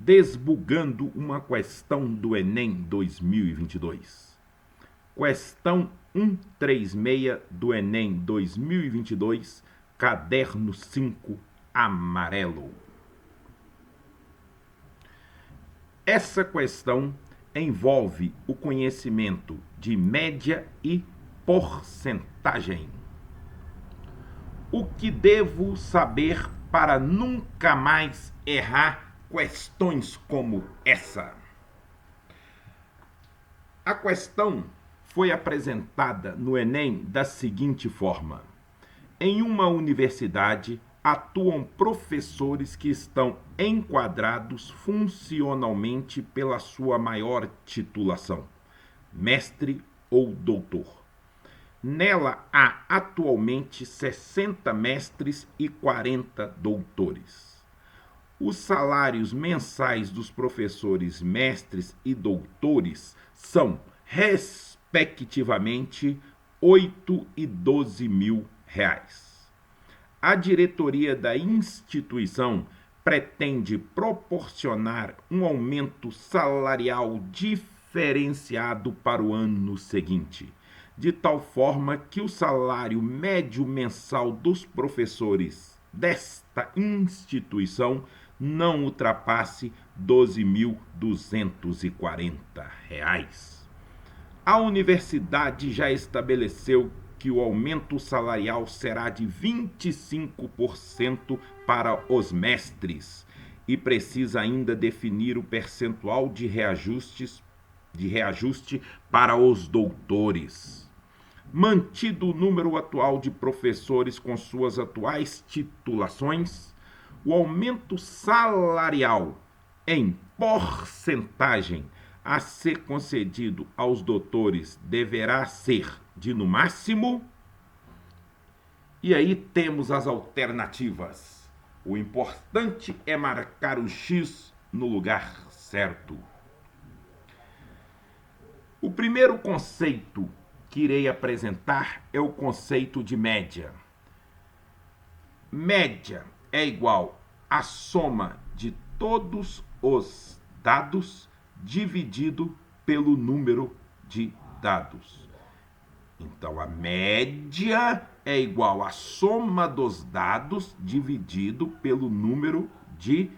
Desbugando uma questão do Enem 2022. Questão 136 do Enem 2022, caderno 5, amarelo. Essa questão envolve o conhecimento de média e porcentagem. O que devo saber para nunca mais errar questões como essa? A questão foi apresentada no Enem da seguinte forma: em uma universidade atuam professores que estão enquadrados funcionalmente pela sua maior titulação, mestre ou doutor. Nela há atualmente 60 mestres e 40 doutores. Os salários mensais dos professores mestres e doutores são, respectivamente, 8 e 12 mil reais. A diretoria da instituição pretende proporcionar um aumento salarial diferenciado para o ano seguinte, de tal forma que o salário médio mensal dos professores desta instituição não ultrapasse R$ 12.240. A universidade já estabeleceu que o aumento salarial será de 25% para os mestres e precisa ainda definir o percentual de reajuste para os doutores. Mantido o número atual de professores com suas atuais titulações, o aumento salarial em porcentagem a ser concedido aos doutores deverá ser de, no máximo, e aí temos as alternativas. O importante é marcar o X no lugar certo. O primeiro conceito que irei apresentar é o conceito de média. Média é igual à soma de todos os dados dividido pelo número de dados. Então, a média é igual à soma dos dados dividido pelo número de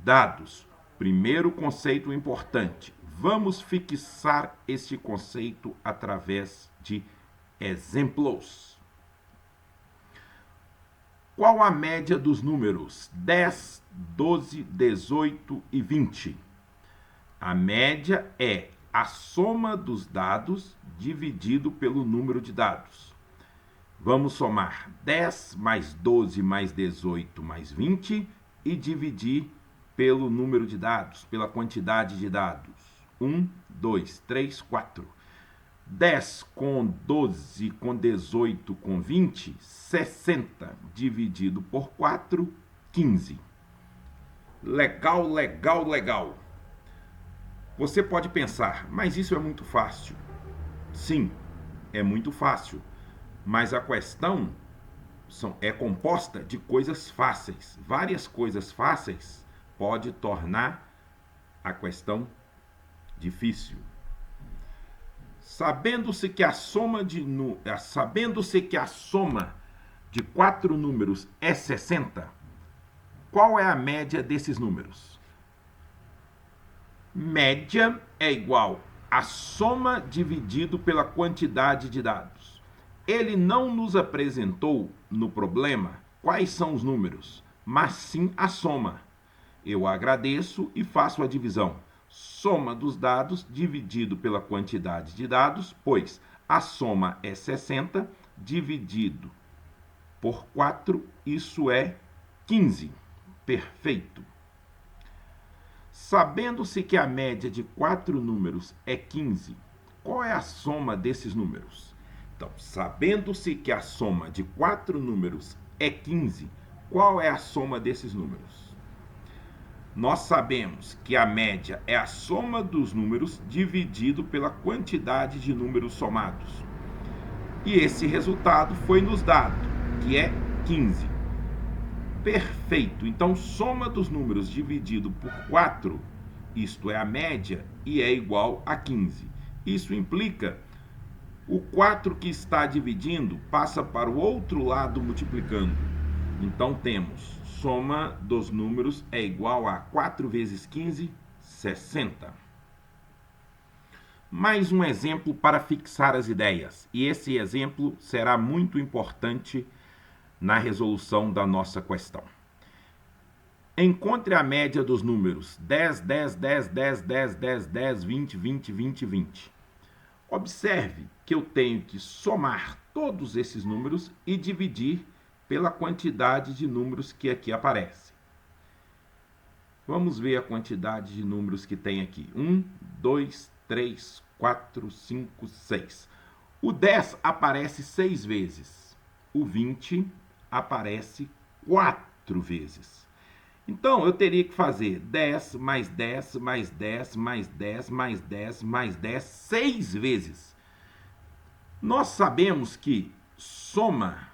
dados. Primeiro conceito importante. Vamos fixar este conceito através de exemplos. Qual a média dos números 10, 12, 18 e 20? A média é a soma dos dados dividido pelo número de dados. Vamos somar 10 mais 12 mais 18 mais 20 e dividir pelo número de dados, pela quantidade de dados. 1, 2, 3, 4. 10 com 12, com 18, com 20, 60 dividido por 4, 15. Legal, legal, legal. Você pode pensar, mas isso é muito fácil. Sim, é muito fácil. Mas a questão é composta de coisas fáceis. Várias coisas fáceis pode tornar a questão difícil. Sabendo-se que a soma de 4 números é 60, qual é a média desses números? Média é igual à soma dividido pela quantidade de dados. Ele não nos apresentou no problema quais são os números, mas sim a soma. Eu agradeço e faço a divisão. Soma dos dados dividido pela quantidade de dados, pois a soma é 60 dividido por 4, isso é 15. Perfeito. Sabendo-se que a média de 4 números é 15, qual é a soma desses números? Então, sabendo-se que a soma de 4 números é 15, qual é a soma desses números? Nós sabemos que a média é a soma dos números dividido pela quantidade de números somados. E esse resultado foi nos dado, que é 15. Perfeito. Então, soma dos números dividido por 4, isto é a média, e é igual a 15. Isso implica o 4 que está dividindo passa para o outro lado multiplicando. Então, temos soma dos números é igual a 4 vezes 15, 60. Mais um exemplo para fixar as ideias. E esse exemplo será muito importante na resolução da nossa questão. Encontre a média dos números 10, 10, 10, 10, 10, 10, 10, 20, 20, 20, 20. Observe que eu tenho que somar todos esses números e dividir pela quantidade de números que aqui aparece. Vamos ver a quantidade de números que tem aqui. 1, 2, 3, 4, 5, 6. O 10 aparece 6 vezes. O 20 aparece 4 vezes. Então, eu teria que fazer 10 mais 10 mais 10 mais 10 mais 10 mais 10 6 vezes. Nós sabemos que soma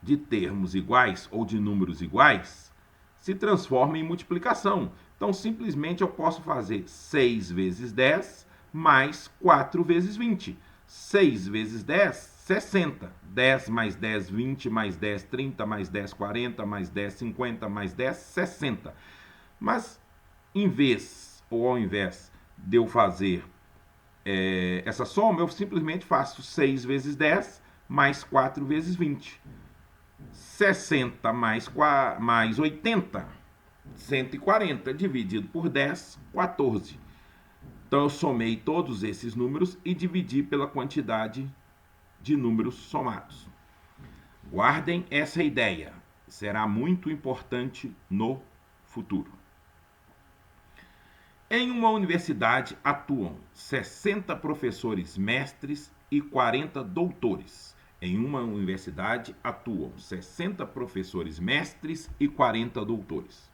de termos iguais ou de números iguais se transforma em multiplicação. Então, simplesmente eu posso fazer 6 vezes 10 mais 4 vezes 20. 6 vezes 10, 60. 10 mais 10, 20 mais 10, 30 mais 10, 40 mais 10, 50 mais 10, 60. Mas, em vez, ou ao invés de eu fazer essa soma, eu simplesmente faço 6 vezes 10 mais 4 vezes 20. 60 mais 80, 140, dividido por 10, 14. Então, eu somei todos esses números e dividi pela quantidade de números somados. Guardem essa ideia, será muito importante no futuro. Em uma universidade atuam 60 professores mestres e 40 doutores. Em uma universidade atuam 60 professores mestres e 40 doutores.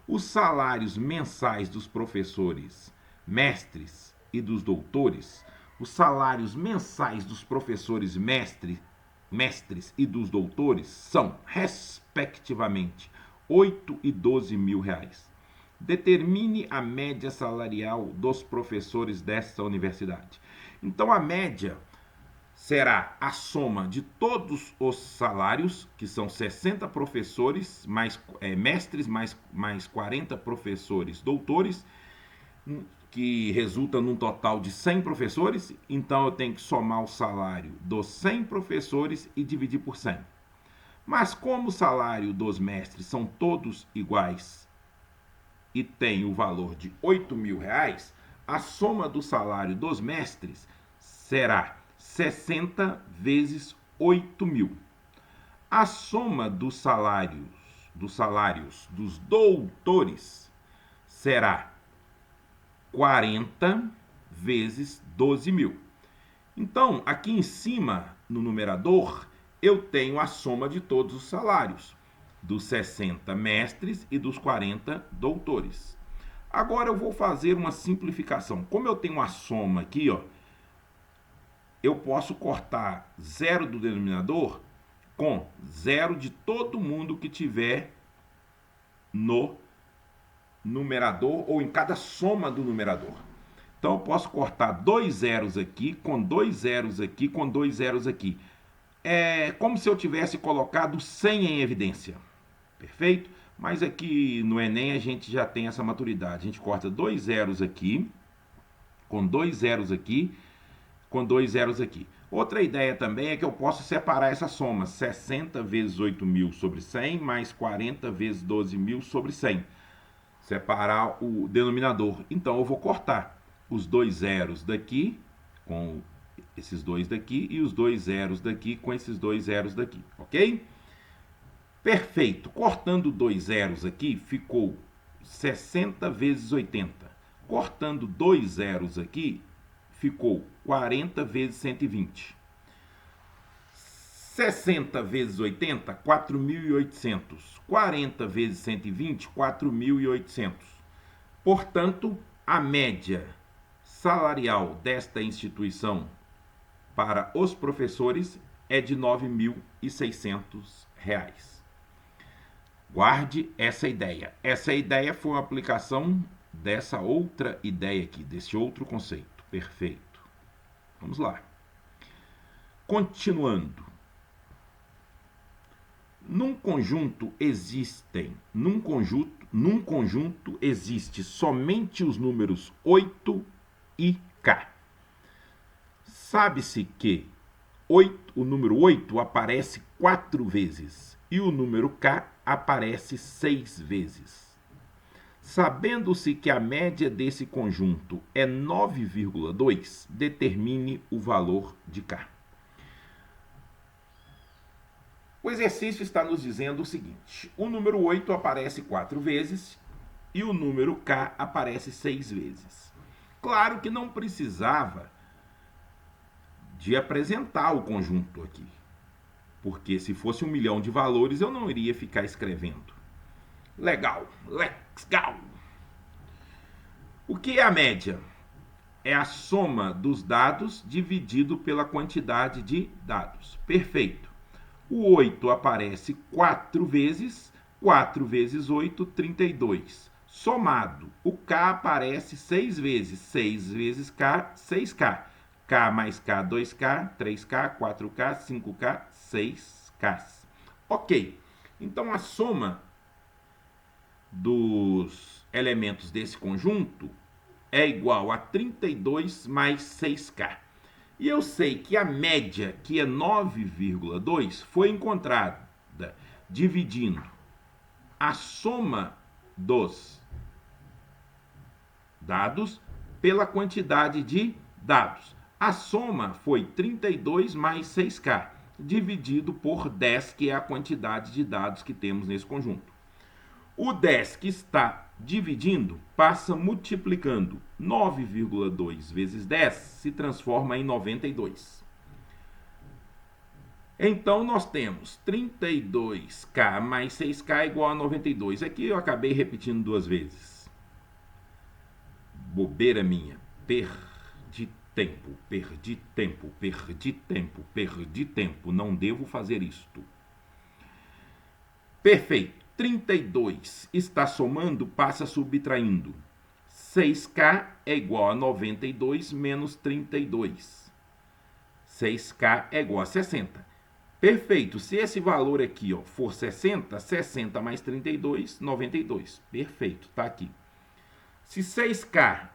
Os salários mensais dos professores mestres e dos doutores, os salários mensais dos professores mestres e dos doutores são, respectivamente, 8 e 12 mil reais. Determine a média salarial dos professores desta universidade. Então, a média será a soma de todos os salários, que são 60 professores, mestres, mais 40 professores doutores, que resulta num total de 100 professores. Então, eu tenho que somar o salário dos 100 professores e dividir por 100. Mas como o salário dos mestres são todos iguais e tem o valor de 8 mil reais, a soma do salário dos mestres será 60 vezes 8 mil. A soma dos salários dos doutores será 40 vezes 12 mil. Então, aqui em cima, no numerador, eu tenho a soma de todos os salários, dos 60 mestres e dos 40 doutores. Agora eu vou fazer uma simplificação. Como eu tenho uma soma aqui, ó, eu posso cortar 0 do denominador com 0 de todo mundo que tiver no numerador ou em cada soma do numerador. Então eu posso cortar 2 zeros aqui, com 2 zeros aqui, com 2 zeros aqui. É como se eu tivesse colocado 100 em evidência. Perfeito? Mas aqui no Enem a gente já tem essa maturidade. A gente corta 2 zeros aqui, com 2 zeros aqui, com 2 zeros aqui. Outra ideia também é que eu posso separar essa soma, 60 vezes 8 mil sobre 100, mais 40 vezes 12 mil sobre 100. Separar o denominador. Então, eu vou cortar os 2 zeros daqui, com esses 2 daqui, e os 2 zeros daqui, com esses 2 zeros daqui, ok? Perfeito. Cortando 2 zeros aqui, ficou 60 vezes 80. Cortando 2 zeros aqui, ficou 40 vezes 120. 60 vezes 80, 4.800. 40 vezes 120, 4.800. Portanto, a média salarial desta instituição para os professores é de R$ 9.600. Guarde essa ideia. Essa ideia foi uma aplicação dessa outra ideia aqui, desse outro conceito. Perfeito. Vamos lá. Continuando. Num conjunto existe somente os números 8 e K. Sabe-se que o número 8 aparece 4 vezes e o número K aparece 6 vezes. Sabendo-se que a média desse conjunto é 9,2, determine o valor de K. O exercício está nos dizendo o seguinte: o número 8 aparece 4 vezes e o número K aparece 6 vezes. Claro que não precisava de apresentar o conjunto aqui, porque se fosse 1 milhão de valores eu não iria ficar escrevendo. Legal, let's go! O que é a média? É a soma dos dados dividido pela quantidade de dados. Perfeito. O 8 aparece 4 vezes, 4 vezes 8, 32. Somado, o K aparece 6 vezes, 6 vezes K, 6K. K mais K, 2K, 3K, 4K, 5K, 6K. Ok, então a soma dos elementos desse conjunto é igual a 32 mais 6K. E eu sei que a média, que é 9,2, foi encontrada dividindo a soma dos dados pela quantidade de dados. A soma foi 32 mais 6K, dividido por 10, que é a quantidade de dados que temos nesse conjunto. O 10 que está dividindo passa multiplicando. 9,2 vezes 10 se transforma em 92. Então, nós temos 32K mais 6K igual a 92. Aqui eu acabei repetindo 2 vezes. Bobeira minha. Perdi tempo, perdi tempo, perdi tempo, perdi tempo. Não devo fazer isto. Perfeito. 32 está somando, passa subtraindo. 6K é igual a 92 menos 32. 6K é igual a 60. Perfeito. Se esse valor aqui for 60, 60 mais 32, 92. Perfeito, está aqui. Se 6K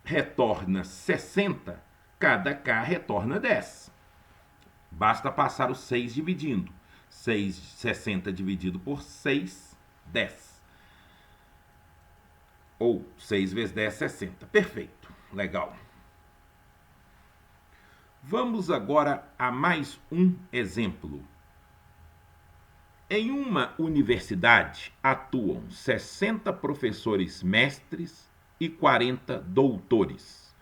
retorna 60, cada K retorna 10. Basta passar o 6 dividindo. 60 dividido por 6, 10. Ou 6 vezes 10, 60. Perfeito. Legal. Vamos agora a mais um exemplo. Em uma universidade atuam 60 professores mestres e 40 doutores.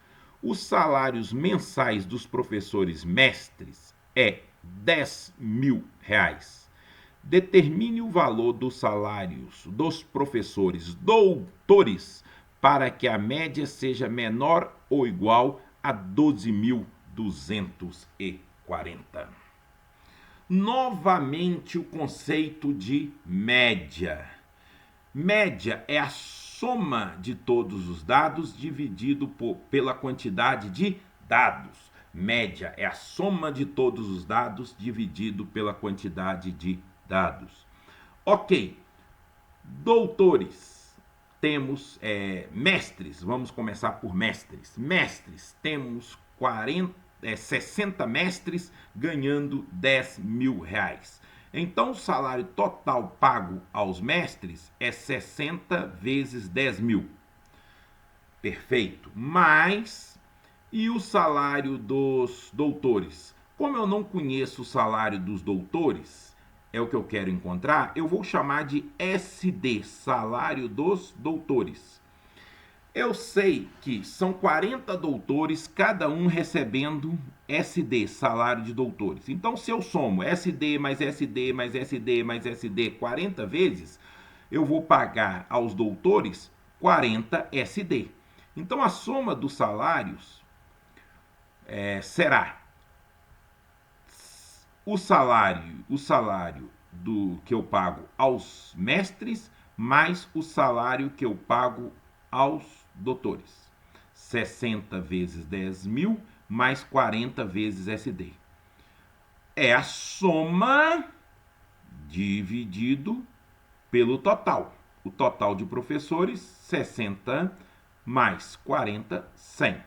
Os salários mensais dos professores mestres é R$10.000. Determine o valor dos salários dos professores doutores para que a média seja menor ou igual a 12.240. Novamente o conceito de média. Média é a soma de todos os dados dividido pela quantidade de dados. Média é a soma de todos os dados dividido pela quantidade de dados. Ok. Doutores. Temos mestres. Vamos começar por mestres. Mestres. Temos 60 mestres ganhando R$10.000. Então, o salário total pago aos mestres é 60 vezes 10.000. Perfeito. E o salário dos doutores? Como eu não conheço o salário dos doutores, é o que eu quero encontrar, eu vou chamar de SD, salário dos doutores. Eu sei que são 40 doutores, cada um recebendo SD, salário de doutores. Então, se eu somo SD mais SD mais SD mais SD 40 vezes, eu vou pagar aos doutores 40 SD. Então, a soma dos salários será o salário que eu pago aos mestres, mais o salário que eu pago aos doutores. 60 vezes 10 mil, mais 40 vezes SD. É a soma dividido pelo total. O total de professores, 60 mais 40, 100.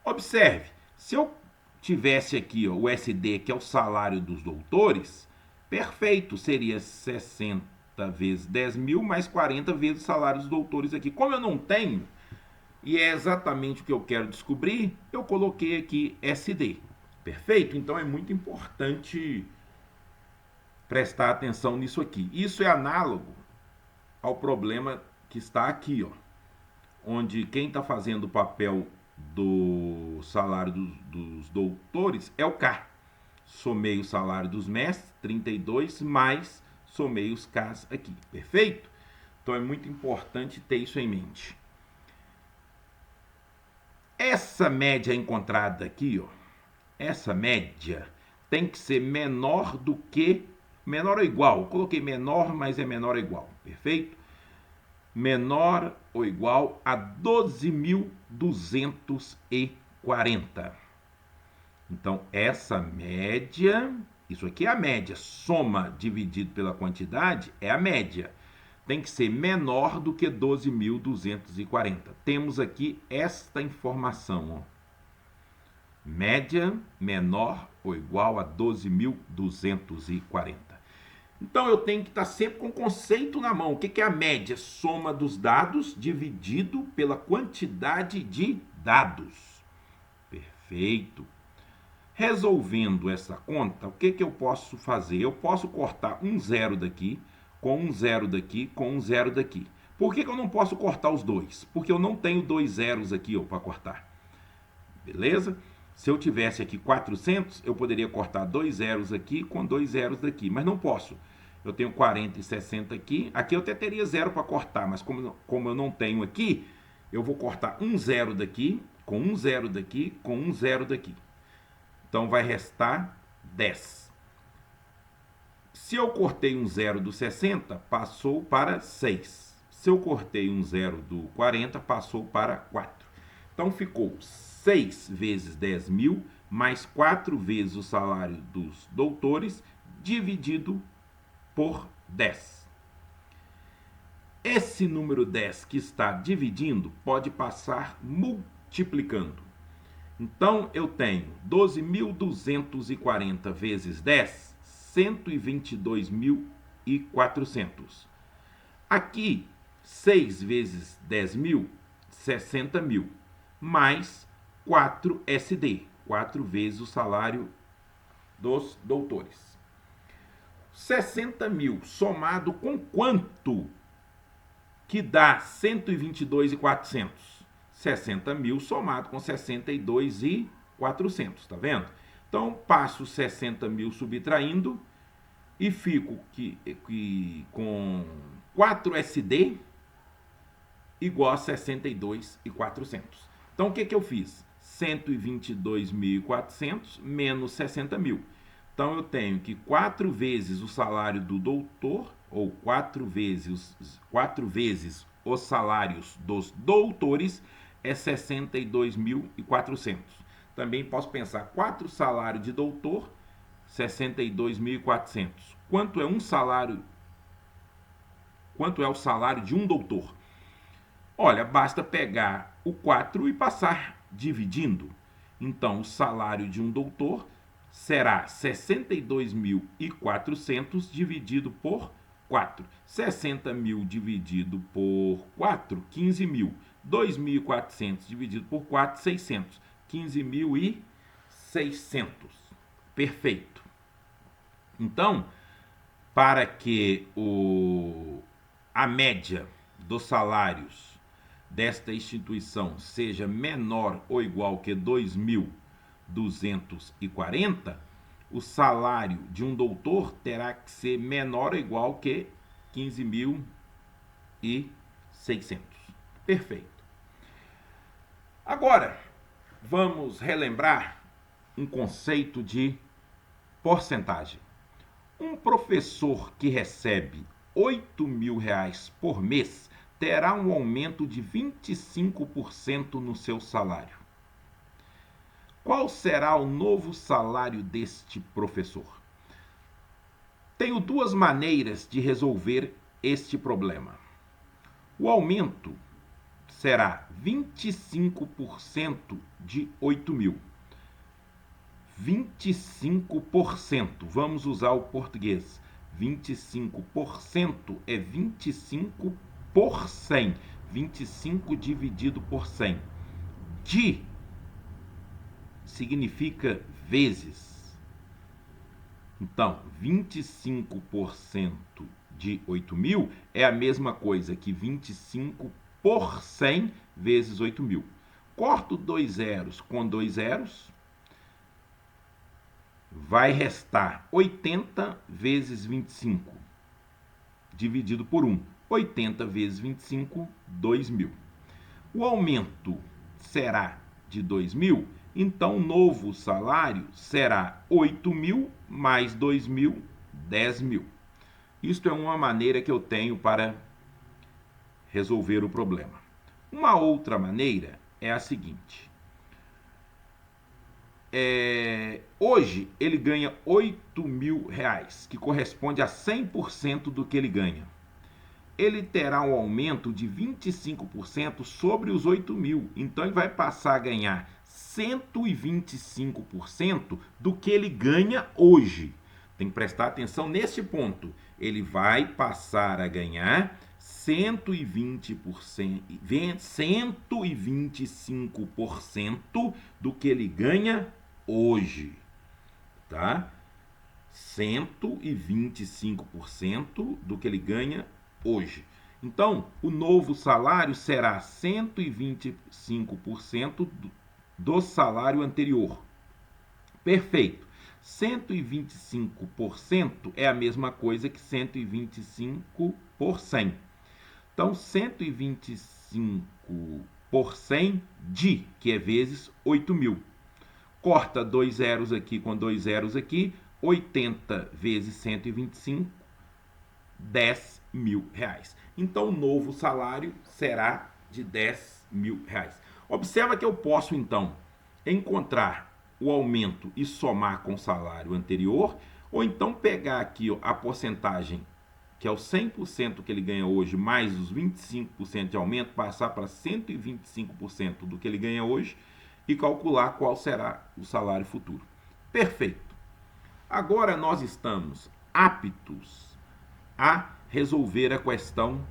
Observe, se eu tivesse aqui o SD, que é o salário dos doutores, perfeito, seria 60 vezes 10 mil mais 40 vezes o salário dos doutores aqui. Como eu não tenho, e é exatamente o que eu quero descobrir, eu coloquei aqui SD. Perfeito? Então é muito importante prestar atenção nisso aqui. Isso é análogo ao problema que está aqui, ó, onde quem está fazendo o papel do salário dos doutores é o K. Somei o salário dos mestres, 32, mais somei os Ks aqui. Perfeito? Então é muito importante ter isso em mente. Essa média encontrada aqui, ó, essa média tem que ser menor do que, menor ou igual. Eu coloquei menor, mas é menor ou igual. Perfeito? Menor ou igual a 12.240. Então, essa média, isso aqui é a média, soma dividido pela quantidade é a média. Tem que ser menor do que 12.240. Temos aqui esta informação, ó. Média menor ou igual a 12.240. Então eu tenho que estar sempre com o conceito na mão. O que é a média? Soma dos dados dividido pela quantidade de dados. Perfeito. Resolvendo essa conta, o que eu posso fazer? Eu posso cortar um zero daqui, com um zero daqui, com um zero daqui. Por que eu não posso cortar os dois? Porque eu não tenho dois zeros aqui para cortar. Beleza? Se eu tivesse aqui 400, eu poderia cortar dois zeros aqui com dois zeros daqui, mas não posso. Eu tenho 40 e 60 aqui. Aqui eu até teria zero para cortar, mas como eu não tenho aqui, eu vou cortar um zero daqui, com um zero daqui, com um zero daqui. Então vai restar 10. Se eu cortei um zero do 60, passou para 6. Se eu cortei um zero do 40, passou para 4. Então ficou 6 vezes 10 mil, mais 4 vezes o salário dos doutores, dividido por 10. Esse número 10 que está dividindo pode passar multiplicando. Então, eu tenho 12.240 vezes 10, 122.400. Aqui, 6 vezes 10 mil, 60 mil, mais 4 SD, 4 vezes o salário dos doutores. 60 mil somado com quanto? Que dá 122.400. 60 mil somado com 62.400, tá vendo? Então, passo 60 mil subtraindo e fico com 4 SD igual a 62.400. Então, o que eu fiz? 122.400 menos 60 mil. Então, eu tenho que 4 vezes o salário do doutor, ou 4 vezes os salários dos doutores, é 62.400. Também posso pensar 4 salários de doutor, 62.400. Quanto é um salário? Quanto é o salário de um doutor? Olha, basta pegar o 4 e passar dividindo. Então, o salário de um doutor será 62.400 dividido por 4. 60 mil dividido por 4, 15 mil. 2.400 dividido por 4, 600. 15.600. Perfeito. Então, para que a média dos salários desta instituição seja menor ou igual que 2.240, o salário de um doutor terá que ser menor ou igual que 15.600. Perfeito. Agora, vamos relembrar um conceito de porcentagem. Um professor que recebe R$ 8.000 por mês terá um aumento de 25% no seu salário. Qual será o novo salário deste professor? Tenho duas maneiras de resolver este problema. O aumento será 25% de 8.000. 25%, vamos usar o português. 25% é 25 por 100. 25 dividido por 100. Significa vezes. Então, 25% de 8.000 é a mesma coisa que 25 por 100 vezes 8.000. Corto 2 zeros com 2 zeros, vai restar 80 vezes 25, dividido por 1. 80 vezes 25, 2.000. O aumento será de 2.000, então o novo salário será 8.000 mais 2.000, 10.000. Isto é uma maneira que eu tenho para resolver o problema. Uma outra maneira é a seguinte. Hoje ele ganha R$ 8.000, que corresponde a 100% do que ele ganha. Ele terá um aumento de 25% sobre os 8.000. Então ele vai passar a ganhar 125% do que ele ganha hoje. Tem que prestar atenção nesse ponto. Ele vai passar a ganhar 125% do que ele ganha hoje, tá? 125% do que ele ganha hoje. Então, o novo salário será 125% do salário anterior. Perfeito. 125% é a mesma coisa que 125 por 100. Então, 125 por 100 que é vezes 8.000. Corta 2 zeros aqui com 2 zeros aqui. 80 vezes 125, R$ 10.000. Então, o novo salário será de R$ 10.000. Observa que eu posso, então, encontrar o aumento e somar com o salário anterior, ou então pegar aqui a porcentagem, que é o 100% que ele ganha hoje, mais os 25% de aumento, passar para 125% do que ele ganha hoje e calcular qual será o salário futuro. Perfeito. Agora nós estamos aptos a resolver a questão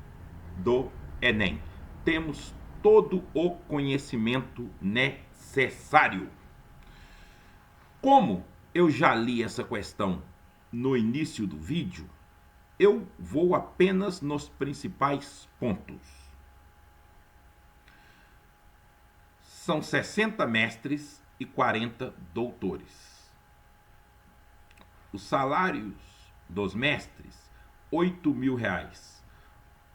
do Enem. Temos todo o conhecimento necessário. Como eu já li essa questão no início do vídeo, eu vou apenas nos principais pontos. São 60 mestres e 40 doutores. Os salários dos mestres, R$ 8.000.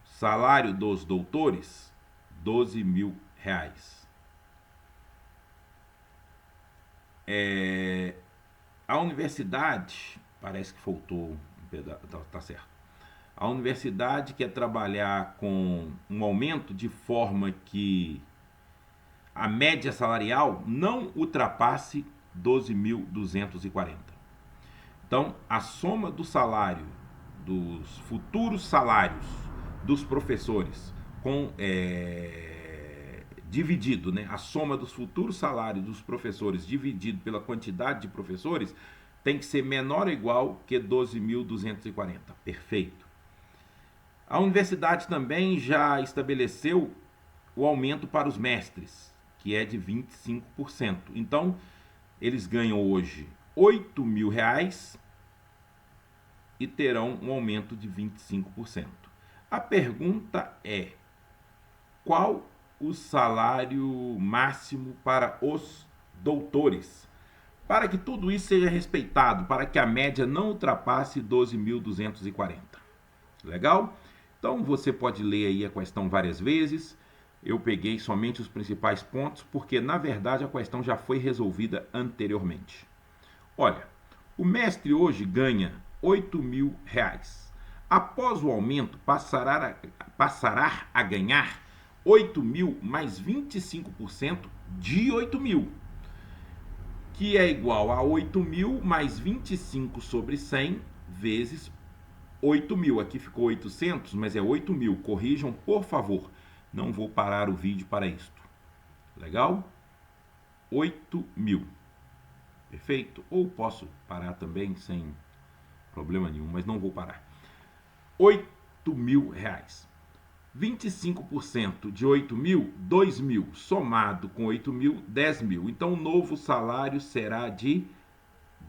Salário dos doutores, R$ 12.000. A universidade, parece que faltou um pedaço, tá certo. A universidade quer trabalhar com um aumento de forma que a média salarial não ultrapasse 12.240. Então, a soma do salário, dos futuros salários dos professores, dividido, né? A soma dos futuros salários dos professores dividido pela quantidade de professores tem que ser menor ou igual que 12.240. Perfeito. A universidade também já estabeleceu o aumento para os mestres, que é de 25%. Então, eles ganham hoje R$ 8.000 e terão um aumento de 25%. A pergunta é: qual o salário máximo para os doutores? Para que tudo isso seja respeitado, para que a média não ultrapasse 12.240. Legal? Então você pode ler aí a questão várias vezes. Eu peguei somente os principais pontos, porque na verdade a questão já foi resolvida anteriormente. Olha, o mestre hoje ganha R$8.000. Após o aumento, passará a ganhar 8.000 mais 25% de 8.000, que é igual a 8.000 mais 25 sobre 100 vezes 8.000. Aqui ficou 800, mas é 8.000. Corrijam, por favor. Não vou parar o vídeo para isto. Legal? 8.000. Perfeito? Ou posso parar também sem problema nenhum, mas não vou parar. R$8.000. 25% de 8.000, 2.000. Somado com 8.000, 10.000. Então, o novo salário será de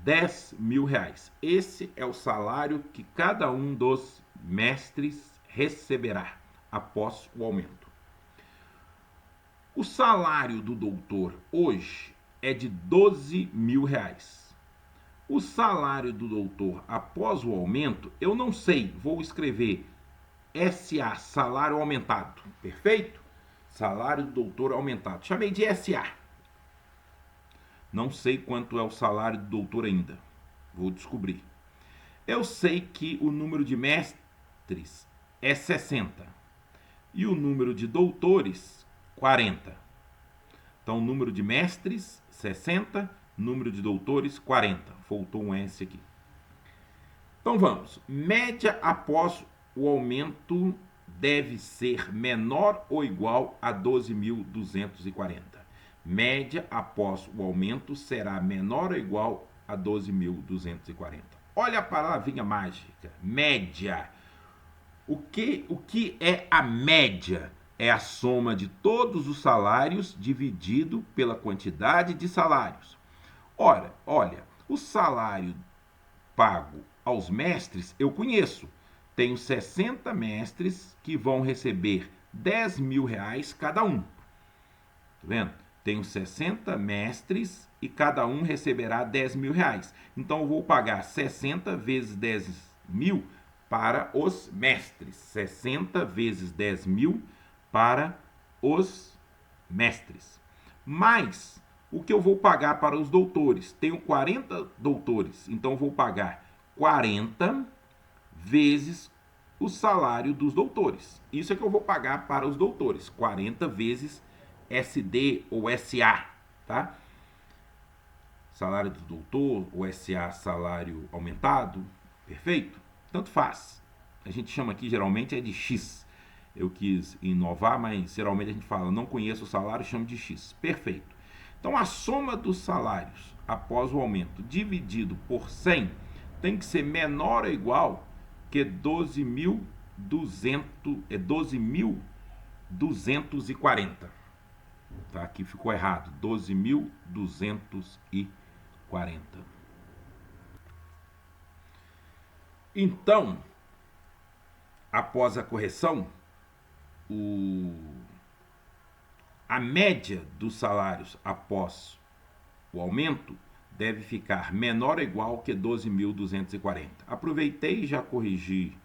R$10.000. Esse é o salário que cada um dos mestres receberá após o aumento. O salário do doutor hoje é de R$12.000. O salário do doutor após o aumento, eu não sei, vou escrever SA, salário aumentado, perfeito? Salário do doutor aumentado, chamei de SA. Não sei quanto é o salário do doutor ainda, vou descobrir. Eu sei que o número de mestres é 60 e o número de doutores 40. Então, o número de mestres 60, número de doutores 40. Faltou um S aqui. Então vamos, média após o aumento deve ser menor ou igual a 12.240. Média após o aumento será menor ou igual a 12.240. Olha a palavrinha mágica, média. O que é a média? É a soma de todos os salários dividido pela quantidade de salários. Ora, olha, o salário pago aos mestres eu conheço. Tenho 60 mestres que vão receber R$10.000 cada um. Tá vendo? Tenho 60 mestres e cada um receberá R$10.000. Então eu vou pagar 60 vezes 10.000 para os mestres. 60 vezes 10.000 para os mestres. Mais o que eu vou pagar para os doutores. Tenho 40 doutores, então eu vou pagar 40 vezes o salário dos doutores. Isso é que eu vou pagar para os doutores. 40 vezes SD ou SA, tá? Salário do doutor ou SA, salário aumentado. Perfeito? Tanto faz. A gente chama aqui geralmente é de X. Eu quis inovar, mas geralmente a gente fala, não conheço o salário, chamo de X. Perfeito. Então, a soma dos salários após o aumento dividido por 100 tem que ser menor ou igual que 12.240. Tá? Aqui ficou errado. 12.240. Então, após a correção, a média dos salários após o aumento deve ficar menor ou igual que 12.240. Aproveitei e já corrigi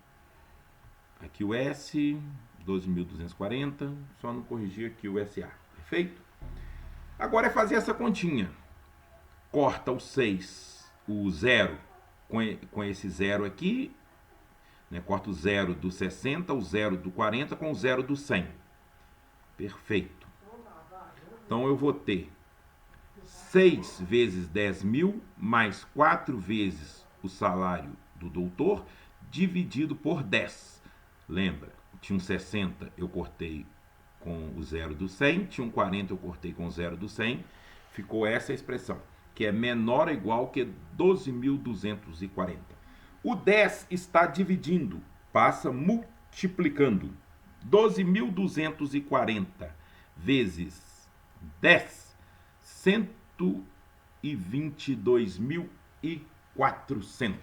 aqui o S, 12.240, só não corrigi aqui o SA, perfeito? Agora é fazer essa continha. Corta o 6, o 0, com esse 0 aqui, né? Corta o 0 do 60, o 0 do 40 com o 0 do 100. Perfeito. Então eu vou ter 6 vezes 10.000 mais 4 vezes o salário do doutor dividido por 10. Lembra, tinha um 60, eu cortei com o 0 do 100, tinha um 40, eu cortei com o 0 do 100. Ficou essa expressão, que é menor ou igual que 12.240. O 10 está dividindo, passa multiplicando. 12.240 vezes 10, 122.400.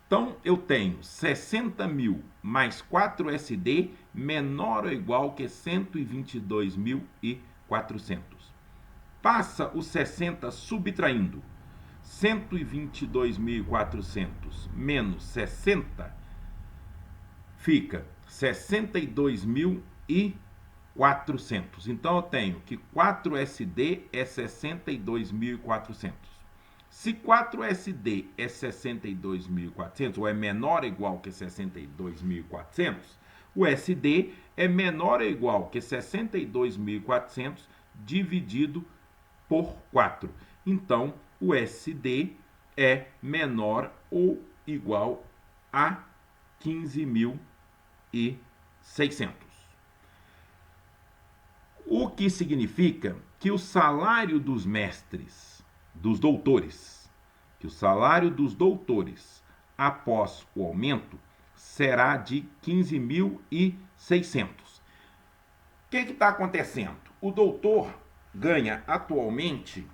Então, eu tenho 60.000 mais 4 SD menor ou igual que 122.400. Passa os 60 subtraindo. 122.400 menos 60 fica 62.400. Então eu tenho que 4SD é 62.400. Se 4SD é 62.400, ou é menor ou igual que 62.400, o SD é menor ou igual que 62.400 dividido por 4. Então, o SD é menor ou igual a 15.600. O que significa que o salário dos mestres, dos doutores, após o aumento, será de 15.600. O que está acontecendo? O doutor ganha atualmente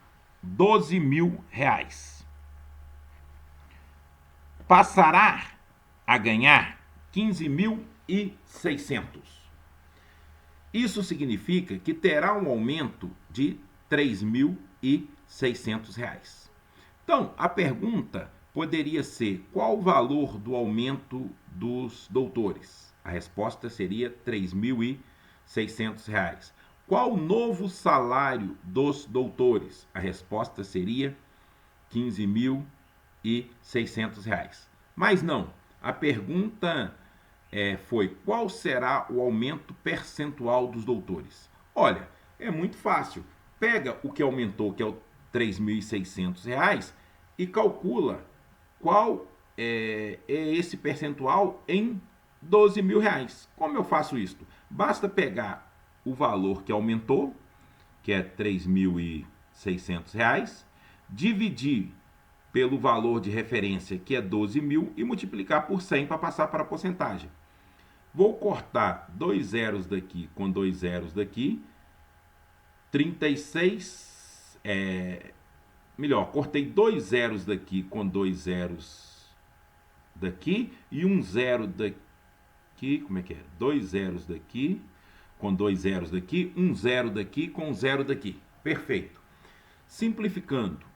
12 mil reais. Passará a ganhar 15.600. Isso significa que terá um aumento de 3.600 reais. Então, a pergunta poderia ser: qual o valor do aumento dos doutores? A resposta seria 3.600 reais. Qual o novo salário dos doutores? A resposta seria 15.600 reais. Mas não, a pergunta foi: qual será o aumento percentual dos doutores? Olha, é muito fácil. Pega o que aumentou, que é o 3.600 reais, e calcula qual é esse percentual em 12 mil reais. Como eu faço isso? Basta pegar o valor que aumentou, que é 3.600 reais, dividir pelo valor de referência, que é 12 mil, e multiplicar por 100 para passar para a porcentagem. Vou cortar 2 zeros daqui com 2 zeros daqui. 36, melhor, cortei 2 zeros daqui com 2 zeros daqui e 1 zero daqui. Como é que é? 2 zeros daqui com 2 zeros daqui, 1 zero daqui com 1 zero daqui. Perfeito. Simplificando,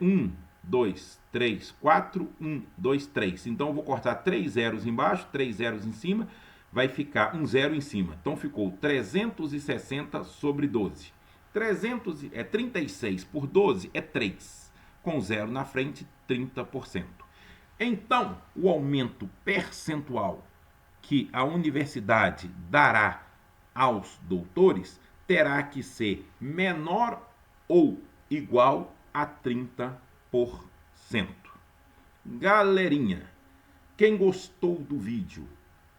1, 2, 3, 4, 1, 2, 3. Então eu vou cortar 3 zeros embaixo, 3 zeros em cima, vai ficar 1 zero em cima. Então ficou 360 sobre 12. 36 por 12 é 3. Com zero na frente, 30%. Então, o aumento percentual que a universidade dará aos doutores terá que ser menor ou igual a 30%. Galerinha, quem gostou do vídeo,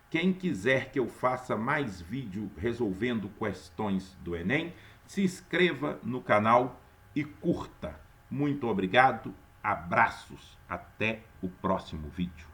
quem quiser que eu faça mais vídeo resolvendo questões do Enem, se inscreva no canal e curta. Muito obrigado, abraços, até o próximo vídeo.